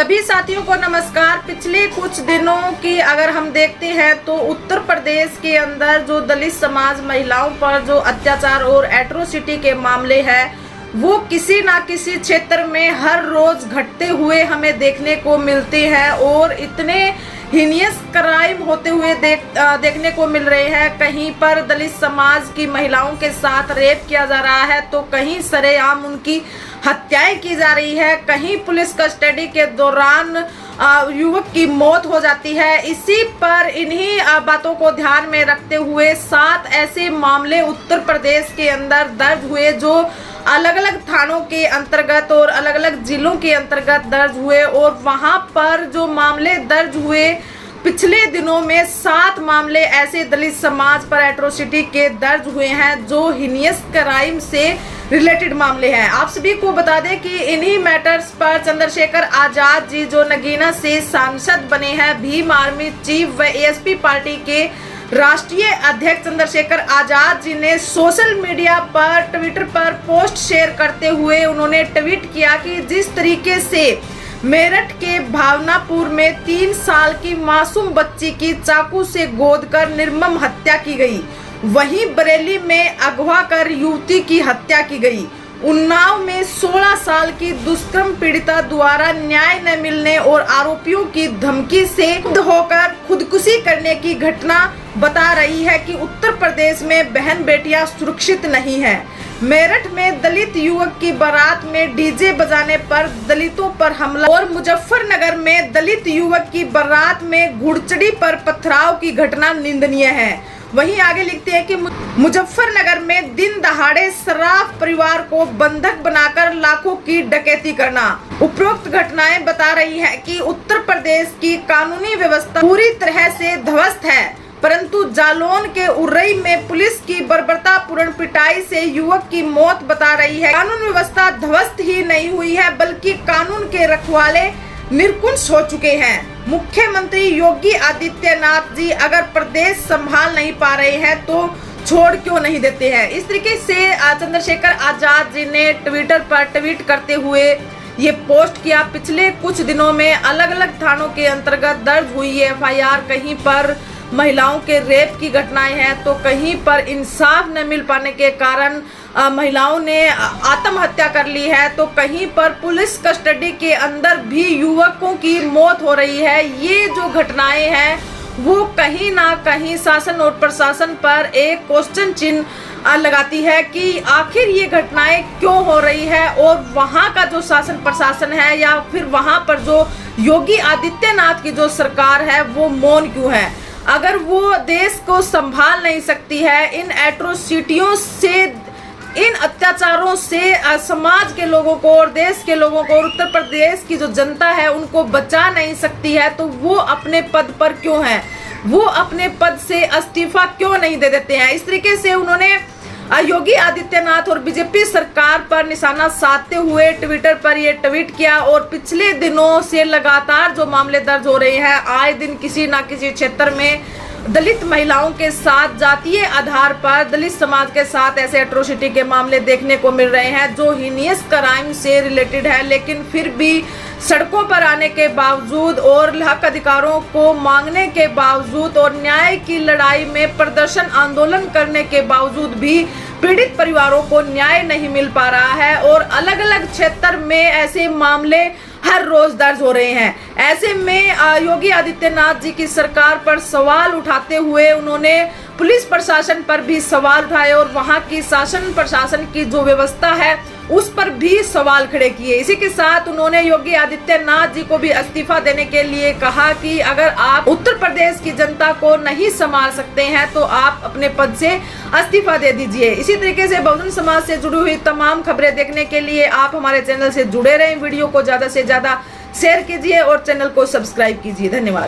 सभी साथियों को नमस्कार। पिछले कुछ दिनों की अगर हम देखते हैं तो उत्तर प्रदेश के अंदर जो दलित समाज महिलाओं पर जो अत्याचार और एट्रोसिटी के मामले हैं वो किसी ना किसी क्षेत्र में हर रोज घटते हुए हमें देखने को मिलते हैं और इतने हीनियस क्राइम होते हुए देखने को मिल रहे हैं। कहीं पर दलित समाज की महिलाओं के साथ रेप किया जा रहा है तो कहीं सरेआम उनकी हत्याएं की जा रही है, कहीं पुलिस कस्टडी के दौरान युवक की मौत हो जाती है। इसी पर इन्हीं बातों को ध्यान में रखते हुए 7 ऐसे मामले उत्तर प्रदेश के अंदर दर्ज हुए जो अलग अलग थानों के अंतर्गत और अलग अलग जिलों के अंतर्गत दर्ज हुए। और वहां पर जो मामले दर्ज हुए पिछले दिनों में 7 मामले ऐसे दलित समाज पर एट्रोसिटी के दर्ज हुए हैं जो हीनियस क्राइम से रिलेटेड मामले हैं। आप सभी को बता दें कि इन्हीं मैटर्स पर चंद्रशेखर आजाद जी जो नगीना से सांसद बने हैं, भीम आर्मी चीफ व एएसपी पार्टी के राष्ट्रीय अध्यक्ष चंद्रशेखर आजाद जी ने सोशल मीडिया पर ट्विटर पर पोस्ट शेयर करते हुए उन्होंने ट्वीट किया कि जिस तरीके से मेरठ के भावनापुर में 3 साल की मासूम बच्ची की चाकू से गोदकर निर्मम हत्या की गई, वहीं बरेली में अगवा कर युवती की हत्या की गई। उन्नाव में 16 साल की दुष्कर्म पीड़िता द्वारा न्याय न मिलने और आरोपियों की धमकी से होकर खुदकुशी करने की घटना बता रही है कि उत्तर प्रदेश में बहन बेटियां सुरक्षित नहीं हैं। मेरठ में दलित युवक की बारात में डीजे बजाने पर दलितों पर हमला और मुजफ्फरनगर में दलित युवक की बारात में घुड़चड़ी पर पथराव की घटना निंदनीय है। वहीं आगे लिखते हैं कि मुजफ्फरनगर में दिन दहाड़े शराफ परिवार को बंधक बनाकर लाखों की डकैती करना। उपरोक्त घटनाएं बता रही है कि उत्तर प्रदेश की कानूनी व्यवस्था पूरी तरह से ध्वस्त है, परंतु जालौन के उर्रई में पुलिस की बर्बरतापूर्ण पिटाई से युवक की मौत बता रही है। कानून व्यवस्था ध्वस्त ही नहीं हुई है बल्कि कानून के रखवाले निरकुश हो चुके हैं। मुख्यमंत्री योगी आदित्यनाथ जी अगर प्रदेश संभाल नहीं पा रहे हैं तो छोड़ क्यों नहीं देते हैं। इस तरीके से चंद्रशेखर आजाद जी ने ट्विटर पर ट्वीट करते हुए ये पोस्ट किया। पिछले कुछ दिनों में अलग अलग थानों के अंतर्गत दर्ज हुई है एफआईआर। कहीं पर महिलाओं के रेप की घटनाएं हैं तो कहीं पर इंसाफ न मिल पाने के कारण महिलाओं ने आत्महत्या कर ली है, तो कहीं पर पुलिस कस्टडी के अंदर भी युवकों की मौत हो रही है। ये जो घटनाएं हैं वो कहीं ना कहीं शासन और प्रशासन पर एक क्वेश्चन चिन्ह लगाती है कि आखिर ये घटनाएं क्यों हो रही है और वहां का जो शासन प्रशासन है या फिर वहां पर जो योगी आदित्यनाथ की जो सरकार है वो मौन क्यों है। अगर वो देश को संभाल नहीं सकती है, इन एट्रोसिटियों से, इन अत्याचारों से समाज के लोगों को और देश के लोगों को और उत्तर प्रदेश की जो जनता है उनको बचा नहीं सकती है, तो वो अपने पद पर क्यों है, वो अपने पद से इस्तीफा क्यों नहीं दे देते हैं। इस तरीके से उन्होंने योगी आदित्यनाथ और बीजेपी सरकार पर निशाना साधते हुए ट्विटर पर ये ट्वीट किया। और पिछले दिनों से लगातार जो मामले दर्ज हो रहे हैं, आए दिन किसी ना किसी क्षेत्र में दलित महिलाओं के साथ जातीय आधार पर दलित समाज के साथ ऐसे एट्रोसिटी के मामले देखने को मिल रहे हैं जो हीनियस क्राइम से रिलेटेड है। लेकिन फिर भी सड़कों पर आने के बावजूद और हक अधिकारों को मांगने के बावजूद और न्याय की लड़ाई में प्रदर्शन आंदोलन करने के बावजूद भी पीड़ित परिवारों को न्याय नहीं मिल पा रहा है और अलग अलग क्षेत्र में ऐसे मामले हर रोज दर्ज हो रहे हैं। ऐसे में योगी आदित्यनाथ जी की सरकार पर सवाल उठाते हुए उन्होंने पुलिस प्रशासन पर भी सवाल उठाए और वहां की शासन प्रशासन की जो व्यवस्था है उस पर भी सवाल खड़े किए। इसी के साथ उन्होंने योगी आदित्यनाथ जी को भी इस्तीफा देने के लिए कहा कि अगर आप उत्तर प्रदेश की जनता को नहीं संभाल सकते हैं तो आप अपने पद से इस्तीफा दे दीजिए। इसी तरीके से बहुजन समाज से जुड़ी हुई तमाम खबरें देखने के लिए आप हमारे चैनल से जुड़े रहें। वीडियो को ज्यादा से ज्यादा शेयर कीजिए और चैनल को सब्सक्राइब कीजिए। धन्यवाद।